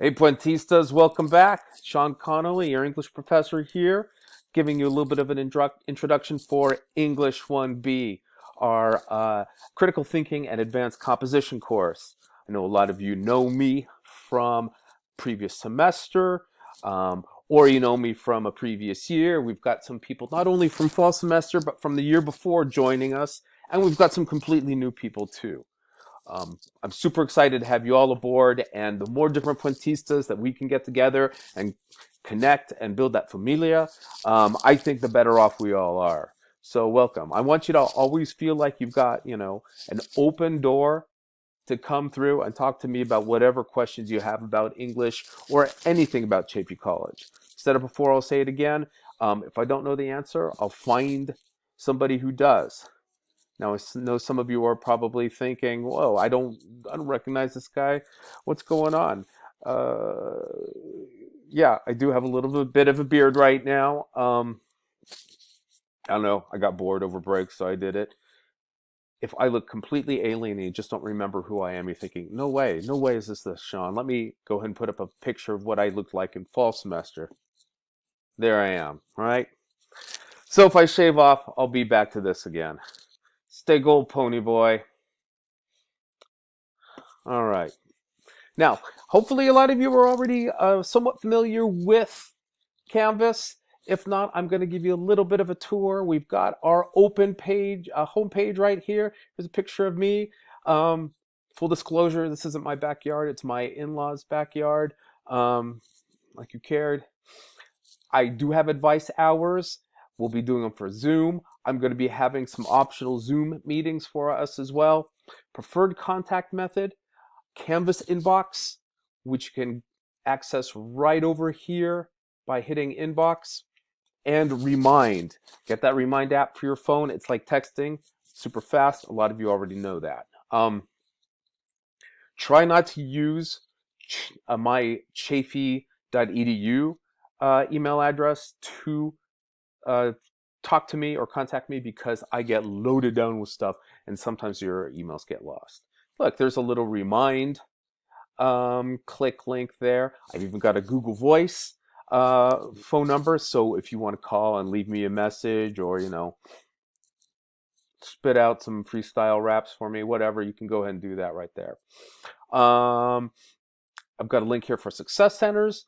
Hey, Puentistas, welcome back. Sean Connelly, your English professor here, giving you a little bit of an introduction for English 1B, our critical thinking and advanced composition course. I know a lot of you know me from previous semester, or you know me from a previous year. We've got some people not only from fall semester, but from the year before joining us, and we've got some completely new people too. I'm super excited to have you all aboard, and the more different Puentistas that we can get together and connect and build that familia, I think the better off we all are. So welcome. I want you to always feel like you've got, an open door to come through and talk to me about whatever questions you have about English or anything about Chaffey College. Said it before, I'll say it again. If I don't know the answer, I'll find somebody who does. Now, I know some of you are probably thinking, "Whoa, I don't recognize this guy. What's going on?" Uh, yeah, I do have a little bit of a beard right now. I don't know. I got bored over break, so I did it. If I look completely alien and you just don't remember who I am, you're thinking, no way is this Sean. Let me go ahead and put up a picture of what I looked like in fall semester. There I am, right? So if I shave off, I'll be back to this again. Stay gold, pony boy. All right. Now, hopefully a lot of you are already somewhat familiar with Canvas. If not, I'm going to give you a little bit of a tour. We've got our open page, home page right here. Here's a picture of me. Full disclosure, this isn't my backyard. It's my in-laws' backyard, like you cared. I do have advice hours. We'll be doing them for Zoom. I'm going to be having some optional Zoom meetings for us as well. Preferred contact method, Canvas inbox, which you can access right over here by hitting inbox, and Remind. Get that Remind app for your phone. It's like texting, super fast. A lot of you already know that. Try not to use my chaffey.edu email address to uh, talk to me or contact me, because I get loaded down with stuff and sometimes your emails get lost. Look, there's a little Remind click link there. I've even got a Google Voice phone number, so if you want to call and leave me a message, or spit out some freestyle raps for me, whatever, you can go ahead and do that right there. I've got a link here for Success Centers.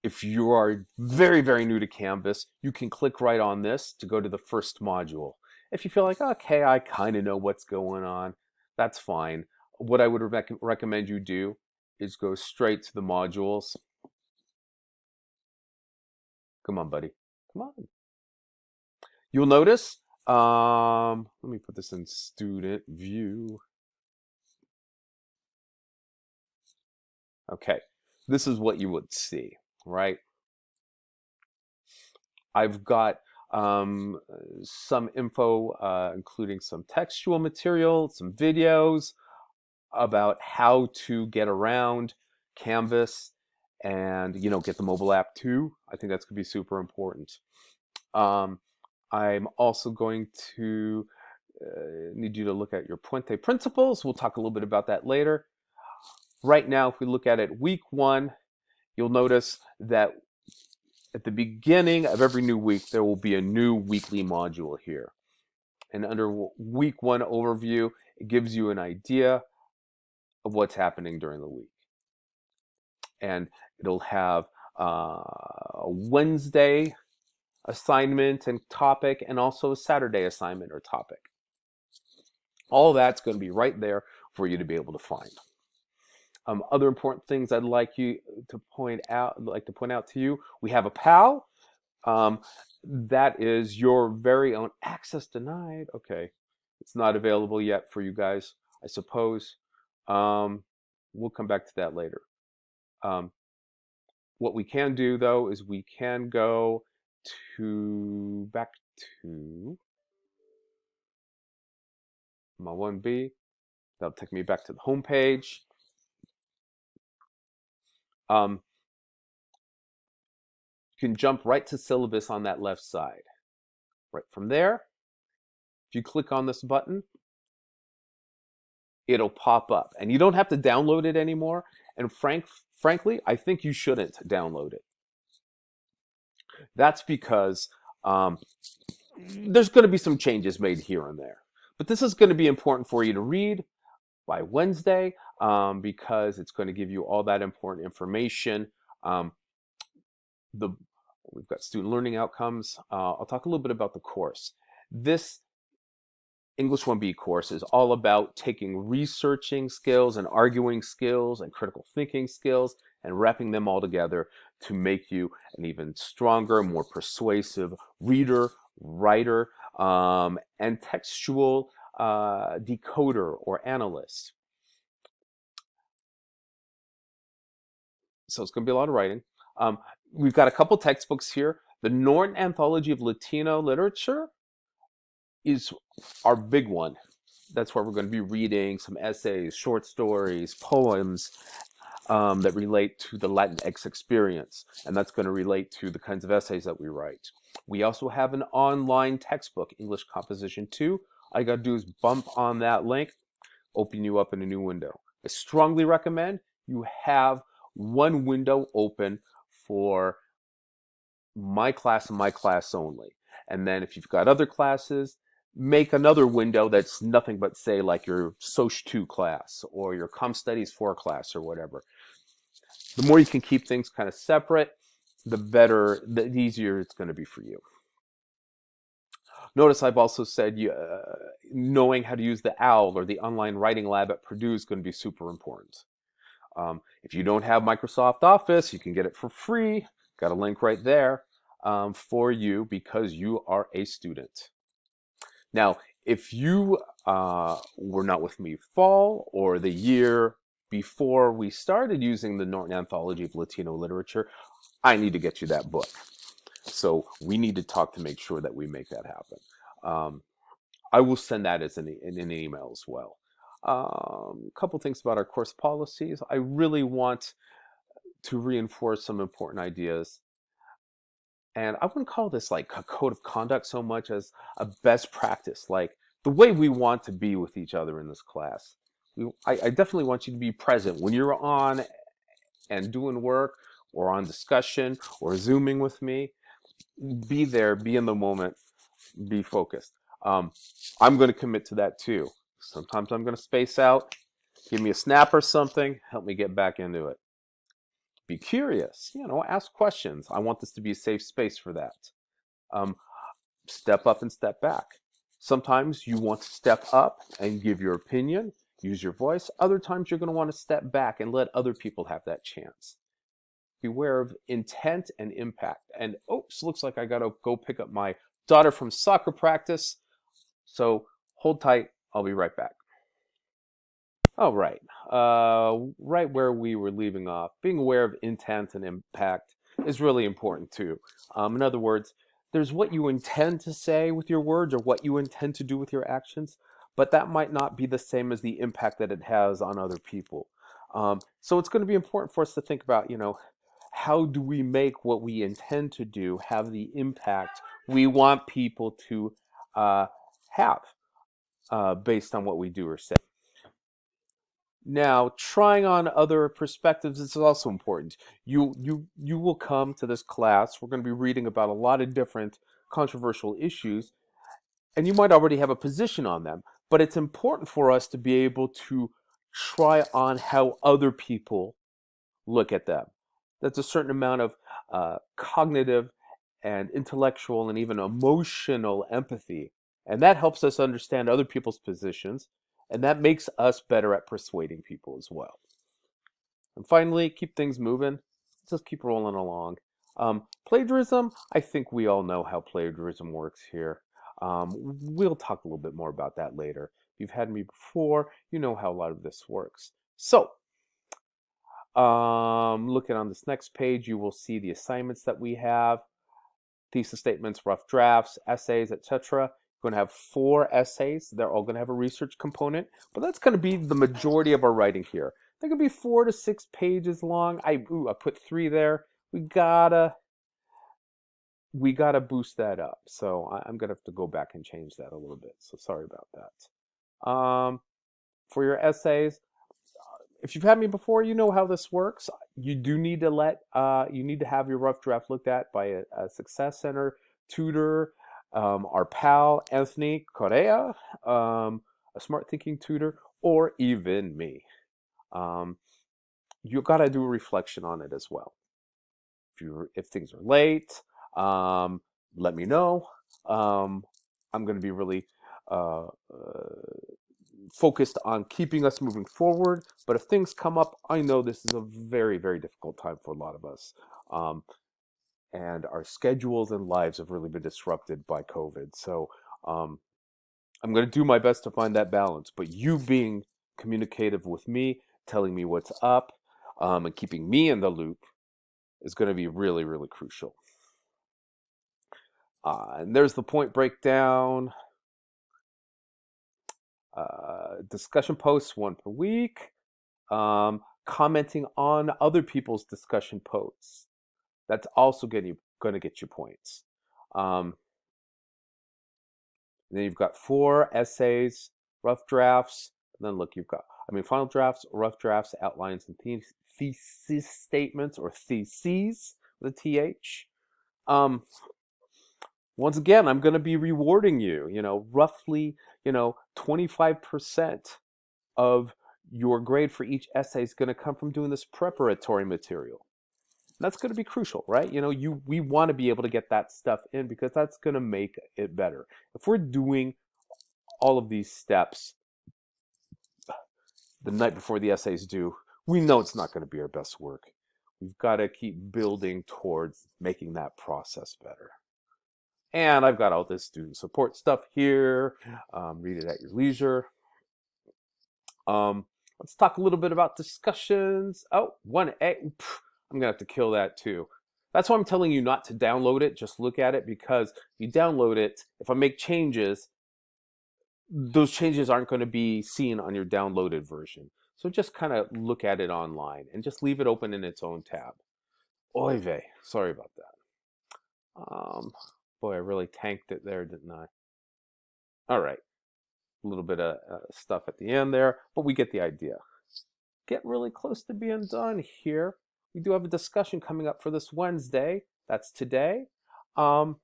If you are very new to Canvas, you can click right on this to go to the first module. If you feel like, okay, I kind of know what's going on, that's fine. What I would recommend you do is go straight to the modules. Come on, buddy. Come on. You'll notice, let me put this in student view. Okay, this is what you would see, right? I've got some info, including some textual material, some videos about how to get around Canvas and get the mobile app too. I think that's going to be super important. Um, I'm also going to need you to look at your Puente principles. We'll talk a little bit about that later. Right now, if we look at it week 1, you'll notice that at the beginning of every new week, there will be a new weekly module here. And under week 1 overview, it gives you an idea of what's happening during the week. And it'll have a Wednesday assignment and topic, and also a Saturday assignment or topic. All that's going to be right there for you to be able to find. Other important things I'd like to point out to you: we have a PAL. That is your very own access denied. Okay, it's not available yet for you guys, I suppose. We'll come back to that later. What we can do, though, is we can go back to my 1B. That'll take me back to the home page. You can jump right to syllabus on that left side. Right from there, if you click on this button, it'll pop up. And you don't have to download it anymore. And frankly, I think you shouldn't download it. That's because um, there's going to be some changes made here and there. But this is going to be important for you to read by Wednesday because it's going to give you all that important information. Um, the We've got student learning outcomes. I'll talk a little bit about the course. This English 1B course is all about taking researching skills and arguing skills and critical thinking skills and wrapping them all together to make you an even stronger, more persuasive reader, writer, and textual decoder or analyst. So it's going to be a lot of writing. We've got a couple textbooks here. The Norton Anthology of Latino Literature is our big one. That's where we're going to be reading some essays, short stories, poems that relate to the Latinx experience. And that's going to relate to the kinds of essays that we write. We also have an online textbook, English Composition 2. All you got to do is bump on that link, open you up in a new window. I strongly recommend you have one window open for my class and my class only. And then if you've got other classes, make another window that's nothing but, say, like your Soc 2 class or your Com Studies 4 class or whatever. The more you can keep things kind of separate, the better, the easier it's going to be for you. Notice I've also said knowing how to use the OWL or the online writing lab at Purdue is going to be super important. If you don't have Microsoft Office, you can get it for free. Got a link right there for you because you are a student. Now, if you were not with me fall or the year before we started using the Norton Anthology of Latino Literature, I need to get you that book. So we need to talk to make sure that we make that happen. I will send that as in an email as well. A couple things about our course policies. I really want to reinforce some important ideas. And I wouldn't call this like a code of conduct so much as a best practice, like the way we want to be with each other in this class. I definitely want you to be present when you're on and doing work or on discussion or Zooming with me. Be there, be in the moment, be focused. I'm going to commit to that too. Sometimes I'm going to space out, give me a snap or something, help me get back into it. Be curious, ask questions. I want this to be a safe space for that. Step up and step back. Sometimes you want to step up and give your opinion, use your voice. Other times you're going to want to step back and let other people have that chance. Beware of intent and impact. And oops, looks like I got to go pick up my daughter from soccer practice. So hold tight. I'll be right back. All right. Right where we were leaving off, being aware of intent and impact is really important too. In other words, there's what you intend to say with your words or what you intend to do with your actions, but that might not be the same as the impact that it has on other people. So it's going to be important for us to think about, how do we make what we intend to do have the impact we want people to have based on what we do or say. Now, trying on other perspectives is also important. You will come to this class. We're going to be reading about a lot of different controversial issues, and you might already have a position on them. But it's important for us to be able to try on how other people look at them. That's a certain amount of cognitive and intellectual and even emotional empathy, and that helps us understand other people's positions. And that makes us better at persuading people as well. And finally, keep things moving. Just keep rolling along. Plagiarism, I think we all know how plagiarism works here. We'll talk a little bit more about that later. If you've had me before, you know how a lot of this works. So, looking on this next page, you will see the assignments that we have. Thesis statements, rough drafts, essays, etc. Going to have 4 essays. They're all going to have a research component, but that's going to be the majority of our writing here. They're going to be 4 to 6 pages long. I put 3 there. We gotta boost that up. So I'm going to have to go back and change that a little bit. So sorry about that. for your essays. If you've had me before, you know how this works. You do need to you need to have your rough draft looked at by a Success Center tutor, our pal Anthony Correa, a smart thinking tutor, or even me. You got to do a reflection on it as well. If things are late, let me know. I'm going to be really uh, focused on keeping us moving forward. But if things come up, I know this is a very, very difficult time for a lot of us. And our schedules and lives have really been disrupted by COVID. So I'm going to do my best to find that balance. But you being communicative with me, telling me what's up, and keeping me in the loop is going to be really, really crucial. And there's the point breakdown. Discussion posts 1 per week. Commenting on other people's discussion posts. That's also going to get you points. Then you've got 4 essays, rough drafts. And then look, you've got, final drafts, rough drafts, outlines, and thesis statements, or theses with a TH. Once again, I'm going to be rewarding you, roughly, 25% of your grade for each essay is going to come from doing this preparatory material. That's going to be crucial, right? We want to be able to get that stuff in because that's going to make it better. If we're doing all of these steps the night before the essays due, we know it's not going to be our best work. We've got to keep building towards making that process better. And I've got all this student support stuff here. Read it at your leisure. Let's talk a little bit about discussions. Oh, 1A. I'm going to have to kill that too. That's why I'm telling you not to download it. Just look at it, because if you download it, if I make changes, those changes aren't going to be seen on your downloaded version. So just kind of look at it online and just leave it open in its own tab. Oy vey. Sorry about that. Boy, I really tanked it there, didn't I? All right. A little bit of stuff at the end there, but we get the idea. Get really close to being done here. We do have a discussion coming up for this Wednesday. That's today. I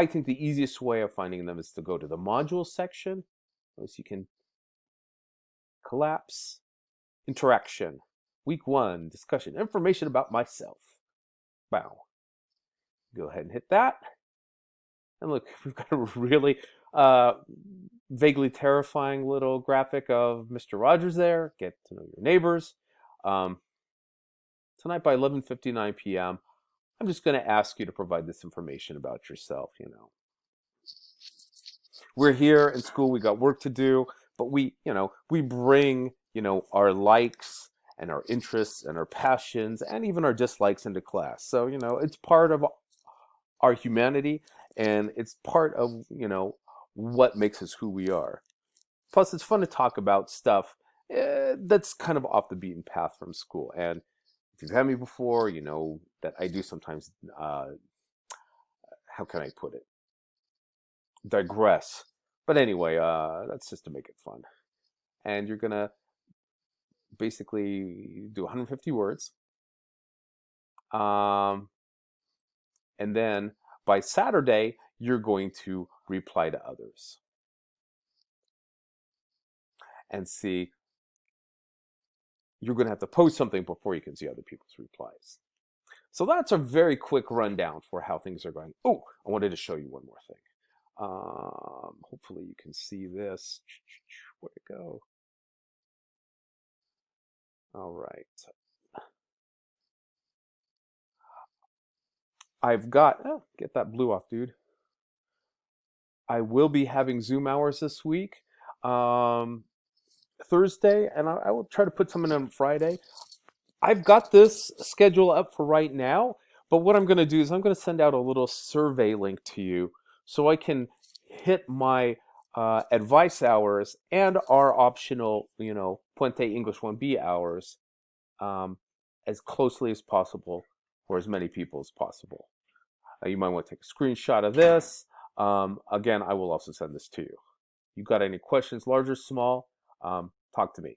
think the easiest way of finding them is to go to the module section. Notice you can collapse. Interaction. Week 1, discussion. Information about myself. Wow. Go ahead and hit that. And look, we've got a really vaguely terrifying little graphic of Mr. Rogers there. Get to know your neighbors. Tonight by 11:59 p.m., I'm just going to ask you to provide this information about yourself. We're here in school. We got work to do, but we bring, our likes and our interests and our passions and even our dislikes into class. So, it's part of our humanity, and it's part of, what makes us who we are. Plus, it's fun to talk about stuff that's kind of off the beaten path from school. And if you've had me before, you know that I do sometimes, how can I put it? Digress. But anyway, that's just to make it fun. And you're going to basically do 150 words. And then by Saturday, you're going to reply to others. And see, you're going to have to post something before you can see other people's replies. So that's a very quick rundown for how things are going. Oh, I wanted to show you one more thing. Hopefully you can see this. Where'd it go? All right. I've got, get that blue off, dude. I will be having Zoom hours this week. Thursday, and I will try to put some in on Friday. I've got this schedule up for right now, but what I'm going to do is I'm going to send out a little survey link to you so I can hit my advice hours and our optional, Puente English 1B hours as closely as possible for as many people as possible. You might want to take a screenshot of this. Again, I will also send this to you. You got any questions, large or small, talk to me.